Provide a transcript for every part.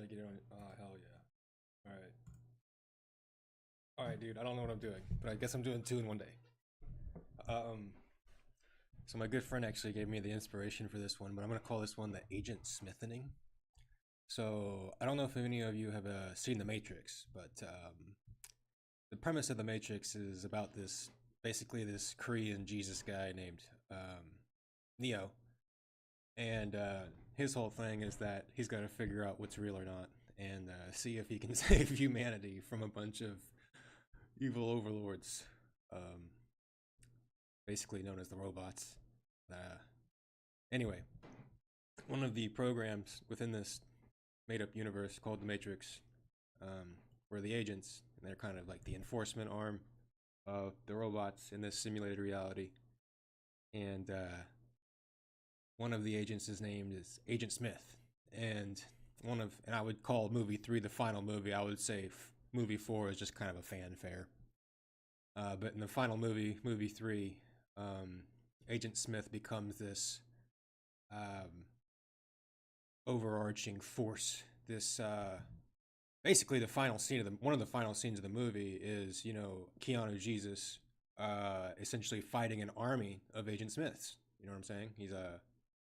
gotta get it on. Oh, hell yeah. Alright. Alright, dude. I don't know what I'm doing, but I guess I'm doing two in one day. Um, so my good friend actually gave me the inspiration for this one, but I'm gonna call this one the Agent Smithing. So I don't know if any of you have seen The Matrix, but the premise of The Matrix is about this basically this Korean Jesus guy named Neo, and his whole thing is that he's got to figure out what's real or not, and see if he can save humanity from a bunch of evil overlords, um, basically known as the robots. Uh, anyway, one of the programs within this made-up universe called the Matrix were the agents, and they're kind of like the enforcement arm of the robots in this simulated reality. And one of the agents is named is Agent Smith, and I would call movie 3 the final movie. I would say movie 4 is just kind of a fanfare. But in the final movie 3, Agent Smith becomes this um, overarching force. This basically the final scene of one of the final scenes of the movie is Keanu Jesus essentially fighting an army of Agent Smiths. You know what I'm saying?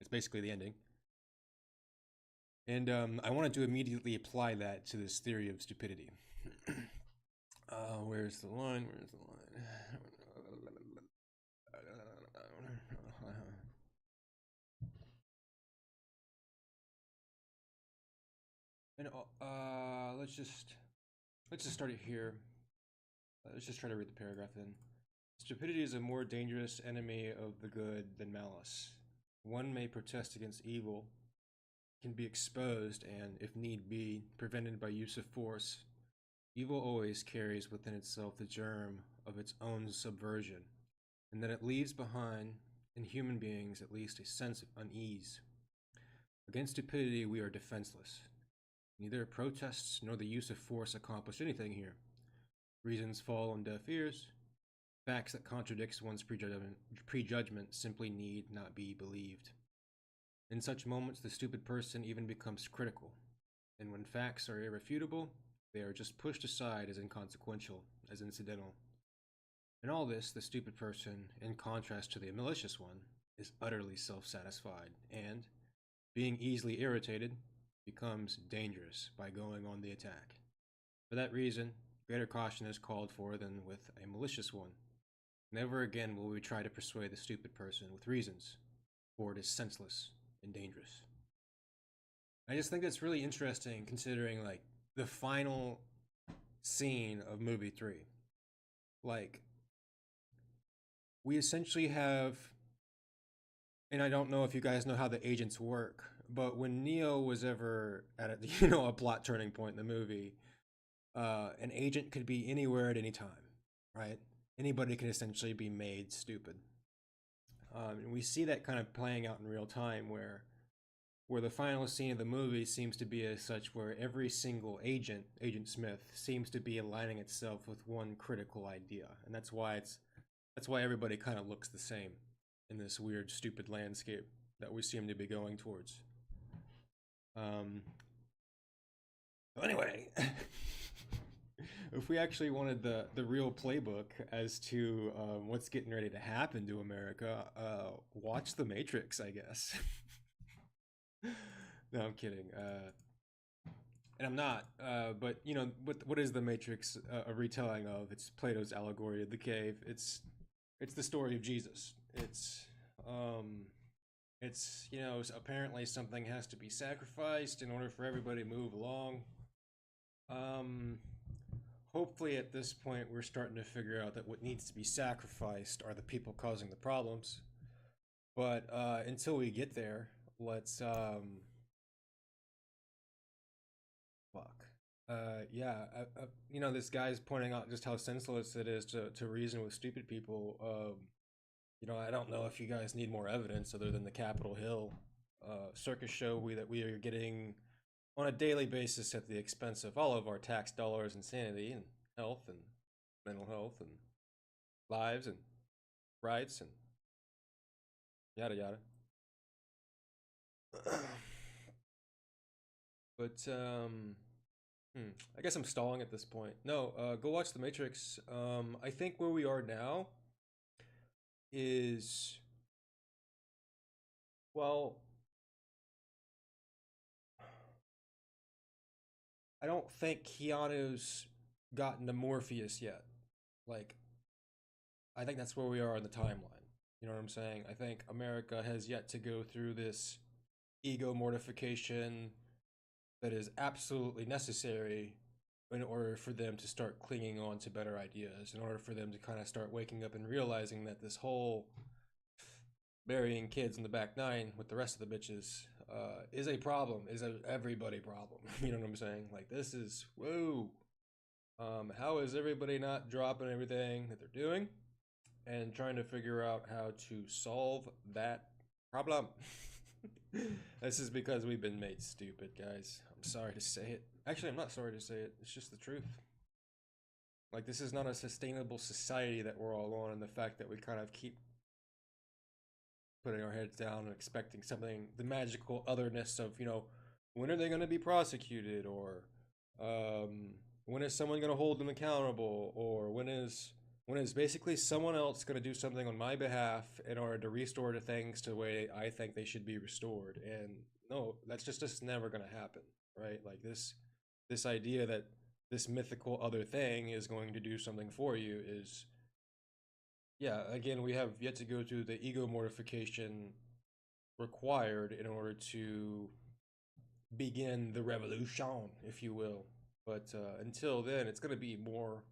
It's basically the ending. And I wanted to immediately apply that to this theory of stupidity. Where's the line? Where's the line? And let's just start it here. Let's just try to read the paragraph then. Stupidity is a more dangerous enemy of the good than malice. One may protest against evil, can be exposed, and, if need be, prevented by use of force. Evil always carries within itself the germ of its own subversion, and that it leaves behind, in human beings at least, a sense of unease. Against stupidity we are defenseless. Neither protests nor the use of force accomplish anything here. Reasons fall on deaf ears. Facts that contradict one's prejudgment simply need not be believed. In such moments, the stupid person even becomes critical, and when facts are irrefutable, they are just pushed aside as inconsequential, as incidental. In all this, the stupid person, in contrast to the malicious one, is utterly self-satisfied, and, being easily irritated, becomes dangerous by going on the attack. For that reason, greater caution is called for than with a malicious one. Never again will we try to persuade the stupid person with reasons, for it is senseless and dangerous. I just think that's really interesting considering like the final scene of movie 3. Like, we essentially have, and I don't know if you guys know how the agents work, but when Neo was ever at a plot turning point in the movie, an agent could be anywhere at any time, right? Anybody can essentially be made stupid. And we see that kind of playing out in real time where the final scene of the movie seems to be as such where every single agent Smith, seems to be aligning itself with one critical idea. And that's why everybody kind of looks the same in this weird, stupid landscape that we seem to be going towards. Anyway, if we actually wanted the real playbook as to what's getting ready to happen to America, watch The Matrix, I guess. No, I'm kidding. And I'm not. But what is The Matrix a retelling of? It's Plato's allegory of the cave. It's the story of Jesus. It's apparently something has to be sacrificed in order for everybody to move along. Hopefully at this point we're starting to figure out that what needs to be sacrificed are the people causing the problems. But until we get there, let's this guy's pointing out just how senseless it is to reason with stupid people. I don't know if you guys need more evidence other than the Capitol Hill circus show that we are getting on a daily basis at the expense of all of our tax dollars and sanity and health and mental health and lives and rights and yada yada. But I guess I'm stalling at this point. No, go watch The Matrix. I think where we are now is, well, I don't think Keanu's gotten to Morpheus yet. Like, I think that's where we are in the timeline. You know what I'm saying? I think America has yet to go through this ego mortification that is absolutely necessary in order for them to start clinging on to better ideas, in order for them to kind of start waking up and realizing that this whole burying kids in the back nine with the rest of the bitches is a problem, is a everybody problem. You know what I'm saying? Like, this is, whoa. How is everybody not dropping everything that they're doing and trying to figure out how to solve that problem? This is because we've been made stupid, guys. I'm sorry to say it. Actually, I'm not sorry to say it. It's just the truth. Like, this is not a sustainable society that we're all on, and the fact that we kind of keep putting our heads down and expecting something, the magical otherness of, when are they going to be prosecuted, or when is someone going to hold them accountable, or when is basically someone else going to do something on my behalf in order to restore the things to the way I think they should be restored. And no, that's just never going to happen, right? Like, this idea that this mythical other thing is going to do something for you is, yeah, again, we have yet to go through the ego mortification required in order to begin the revolution, if you will. But until then, it's going to be more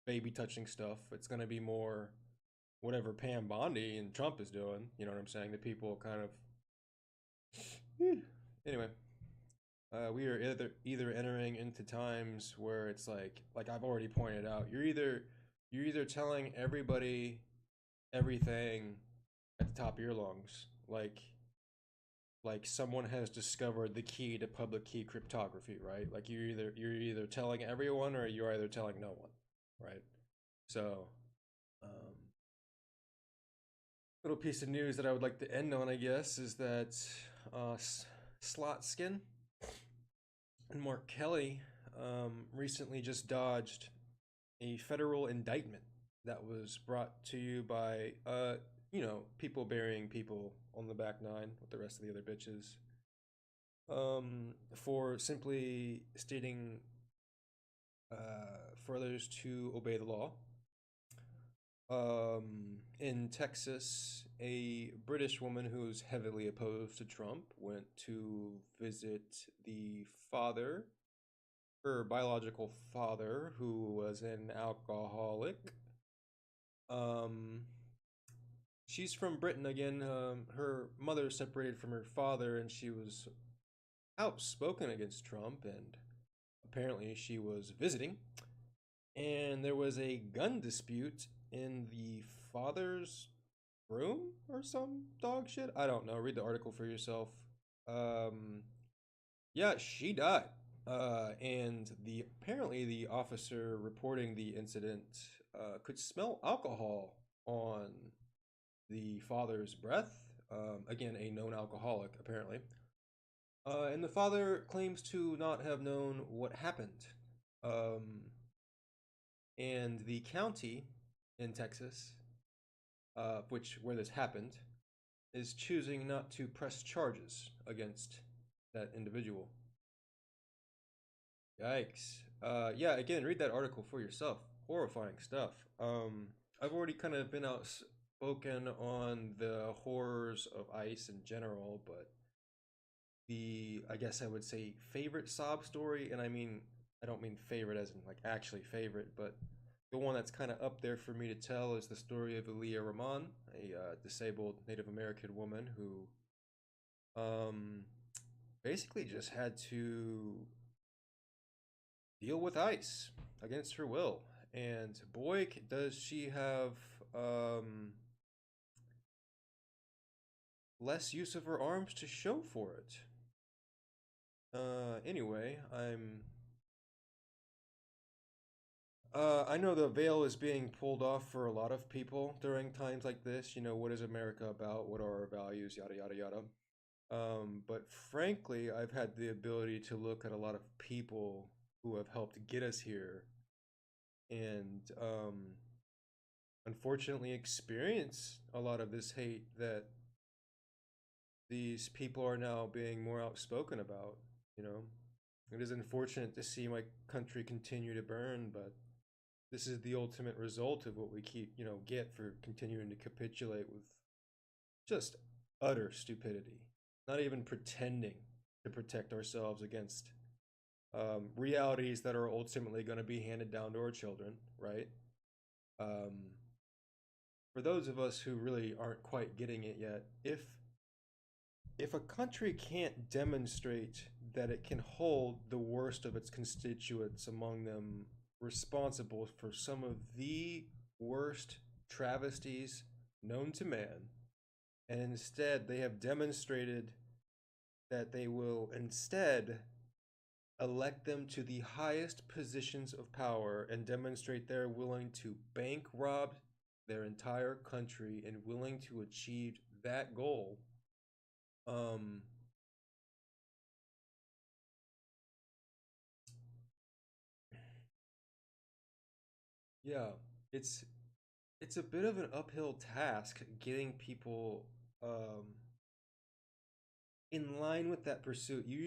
baby touching stuff. It's going to be more whatever Pam Bondi and Trump is doing. You know what I'm saying? The people kind of. Anyway, we are either entering into times where it's like I've already pointed out, you're either telling everybody everything at the top of your lungs, like someone has discovered the key to public key cryptography, right? Like, you're either telling everyone or you're either telling no one, right? So, um, little piece of news that I would like to end on, I guess, is that Slot Skin and Mark Kelly recently just dodged a federal indictment that was brought to you by people burying people on the back nine with the rest of the other bitches, for simply stating for others to obey the law. In Texas, a British woman who's heavily opposed to Trump went to visit the father, her biological father, who was an alcoholic. Um, she's from Britain again. Her mother separated from her father, and she was outspoken against Trump, and apparently she was visiting. And there was a gun dispute in the father's room or some dog shit. I don't know. Read the article for yourself. Um, yeah, she died. And apparently the officer reporting the incident could smell alcohol on the father's breath. Again, a known alcoholic, apparently. And the father claims to not have known what happened. Um, and the county in Texas, where this happened, is choosing not to press charges against that individual. Yikes. Yeah, again, read that article for yourself. Horrifying stuff. I've already kind of been outspoken on the horrors of ICE in general, but I guess I would say favorite sob story, and I don't mean favorite as in like actually favorite, but the one that's kind of up there for me to tell is the story of Aaliyah Rahman, a disabled Native American woman who basically just had to deal with ICE against her will. And boy, does she have less use of her arms to show for it. Anyway, I know the veil is being pulled off for a lot of people during times like this. What is America about? What are our values? Yada, yada, yada. But frankly, I've had the ability to look at a lot of people who have helped get us here and unfortunately experience a lot of this hate that these people are now being more outspoken about, you know. It is unfortunate to see my country continue to burn, but this is the ultimate result of what we get for continuing to capitulate with just utter stupidity, not even pretending to protect ourselves against realities that are ultimately going to be handed down to our children, right? Um, for those of us who really aren't quite getting it yet, if a country can't demonstrate that it can hold the worst of its constituents among them responsible for some of the worst travesties known to man, and instead they have demonstrated that they will instead elect them to the highest positions of power and demonstrate they're willing to bank rob their entire country and willing to achieve that goal. um yeah, it's it's a bit of an uphill task getting people um in line with that pursuit. You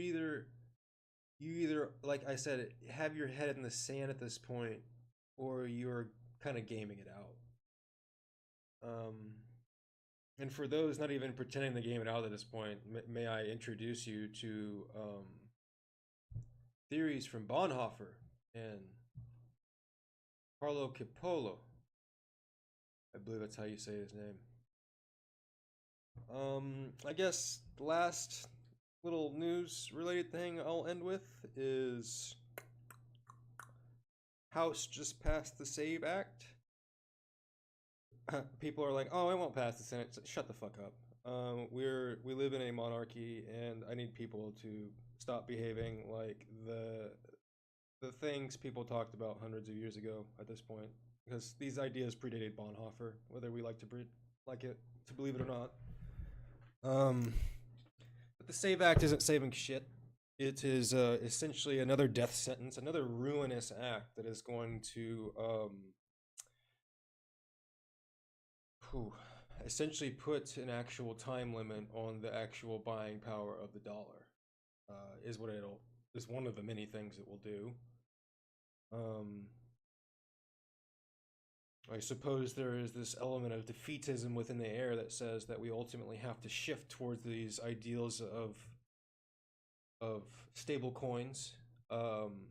either, like I said, have your head in the sand at this point, or you're kind of gaming it out. And for those not even pretending to game it out at this point, may I introduce you to theories from Bonhoeffer and Carlo Cipollolo. I believe that's how you say his name. I guess the last little news related thing I'll end with is House just passed the SAVE Act. People are like, "Oh, I won't pass the Senate." Shut the fuck up. We live in a monarchy, and I need people to stop behaving like the things people talked about hundreds of years ago. At this point, because these ideas predated Bonhoeffer, whether we like it to believe it or not. Um, but the SAVE Act isn't saving shit. It is essentially another death sentence, another ruinous act that is going to whew, essentially put an actual time limit on the actual buying power of the dollar. Is what it'll is one of the many things it will do. Um, I suppose there is this element of defeatism within the air that says that we ultimately have to shift towards these ideals of stable coins. Um,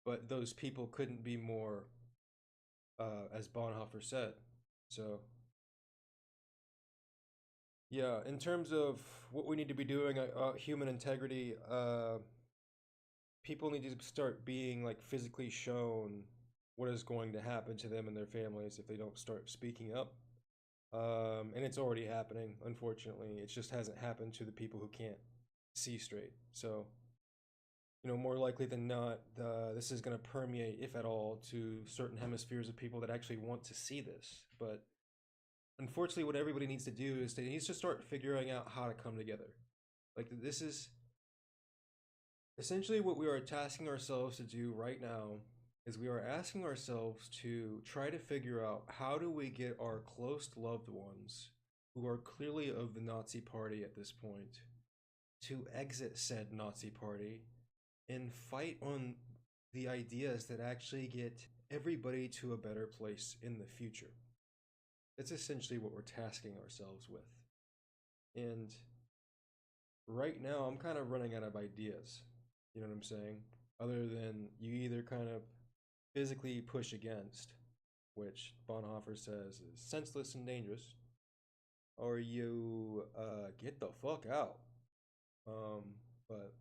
but those people couldn't be more, as Bonhoeffer said. So yeah, in terms of what we need to be doing, human integrity, people need to start being like physically shown what is going to happen to them and their families if they don't start speaking up. And it's already happening, unfortunately. It just hasn't happened to the people who can't see straight. So, more likely than not, this is going to permeate, if at all, to certain hemispheres of people that actually want to see this. But unfortunately, what everybody needs to do is they need to start figuring out how to come together. Like, this is essentially what we are tasking ourselves to do right now is we are asking ourselves to try to figure out how do we get our close loved ones who are clearly of the Nazi party at this point to exit said Nazi party and fight on the ideas that actually get everybody to a better place in the future. That's essentially what we're tasking ourselves with. And right now, I'm kind of running out of ideas. You know what I'm saying? Other than you either kind of physically push against, which Bonhoeffer says is senseless and dangerous, or you get the fuck out. Um, but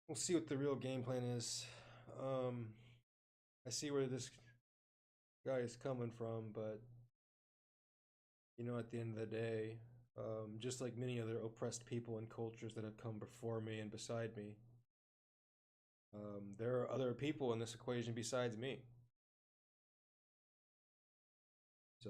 we'll see what the real game plan is. Um, I see where this guy is coming from, but at the end of the day, just like many other oppressed people and cultures that have come before me and beside me, there are other people in this equation besides me. So